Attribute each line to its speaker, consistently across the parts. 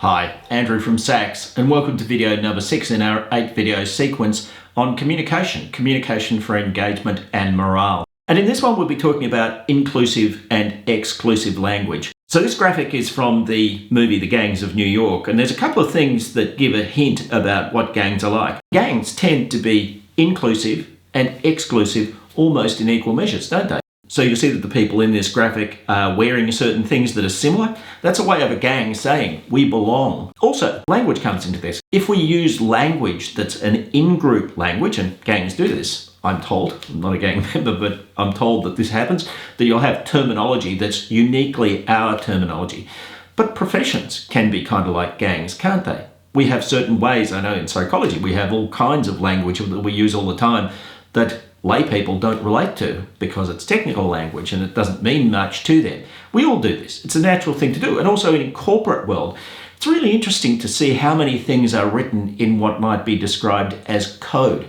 Speaker 1: Hi, Andrew from SACS, and welcome to video number 6 in our 8-video sequence on communication for engagement and morale. And in this one we'll be talking about inclusive and exclusive language. So this graphic is from the movie The Gangs of New York, and there's a couple of things that give a hint about what gangs are like. Gangs tend to be inclusive and exclusive almost in equal measures, don't they? So you'll see that the people in this graphic are wearing certain things that are similar. That's a way of a gang saying we belong. Also, language comes into this. If we use language that's an in-group language, and gangs do this, I'm told, I'm not a gang member, but I'm told that this happens, that you'll have terminology that's uniquely our terminology. But professions can be kind of like gangs, can't they? We have certain ways, I know in psychology, we have all kinds of language that we use all the time that lay people don't relate to because it's technical language and it doesn't mean much to them. We all do this. It's a natural thing to do. And also in a corporate world, it's really interesting to see how many things are written in what might be described as code.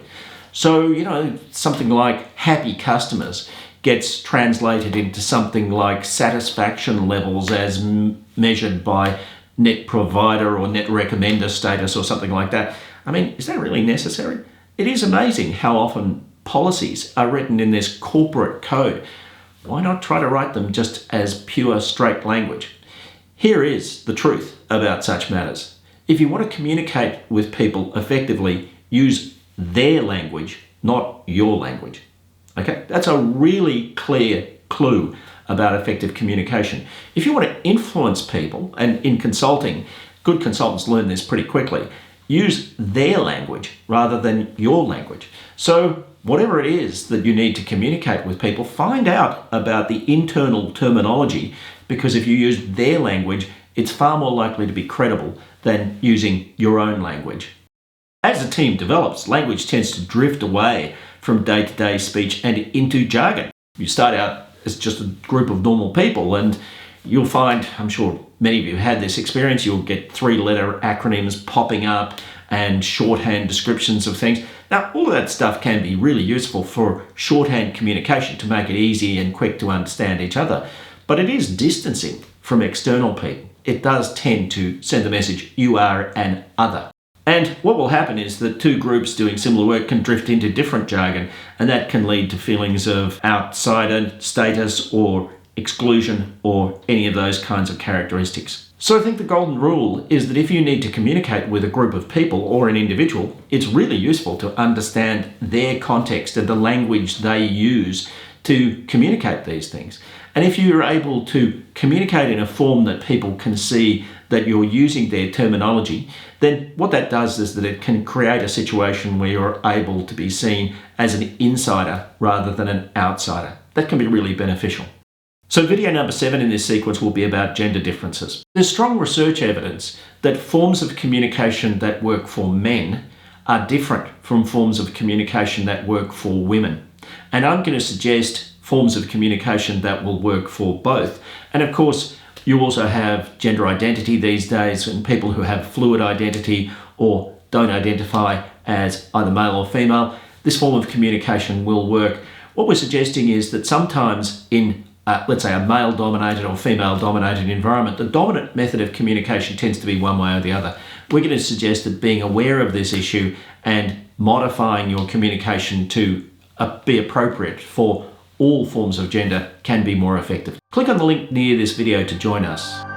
Speaker 1: So, something like happy customers gets translated into something like satisfaction levels as measured by net provider or net recommender status or something like that. I mean, is that really necessary? It is amazing how often policies are written in this corporate code. Why not try to write them just as pure, straight language? Here is the truth about such matters. If you want to communicate with people effectively, use their language, not your language. Okay? That's a really clear clue about effective communication. If you want to influence people, and in consulting, good consultants learn this pretty quickly, use their language rather than your language. So whatever it is that you need to communicate with people, find out about the internal terminology, because if you use their language, it's far more likely to be credible than using your own language. As a team develops, language tends to drift away from day-to-day speech and into jargon. You start out as just a group of normal people and you'll find, I'm sure many of you have had this experience, you'll get 3-letter acronyms popping up and shorthand descriptions of things. Now, all of that stuff can be really useful for shorthand communication to make it easy and quick to understand each other, but it is distancing from external people. It does tend to send the message, you are an other. And what will happen is that two groups doing similar work can drift into different jargon, and that can lead to feelings of outsider status or exclusion or any of those kinds of characteristics. So I think the golden rule is that if you need to communicate with a group of people or an individual, it's really useful to understand their context and the language they use to communicate these things. And if you're able to communicate in a form that people can see that you're using their terminology, then what that does is that it can create a situation where you're able to be seen as an insider rather than an outsider. That can be really beneficial. So video number 7 in this sequence will be about gender differences. There's strong research evidence that forms of communication that work for men are different from forms of communication that work for women. And I'm going to suggest forms of communication that will work for both. And of course, you also have gender identity these days, and people who have fluid identity or don't identify as either male or female. This form of communication will work. What we're suggesting is that sometimes in let's say a male-dominated or female-dominated environment, the dominant method of communication tends to be one way or the other. We're going to suggest that being aware of this issue and modifying your communication to be appropriate for all forms of gender can be more effective. Click on the link near this video to join us.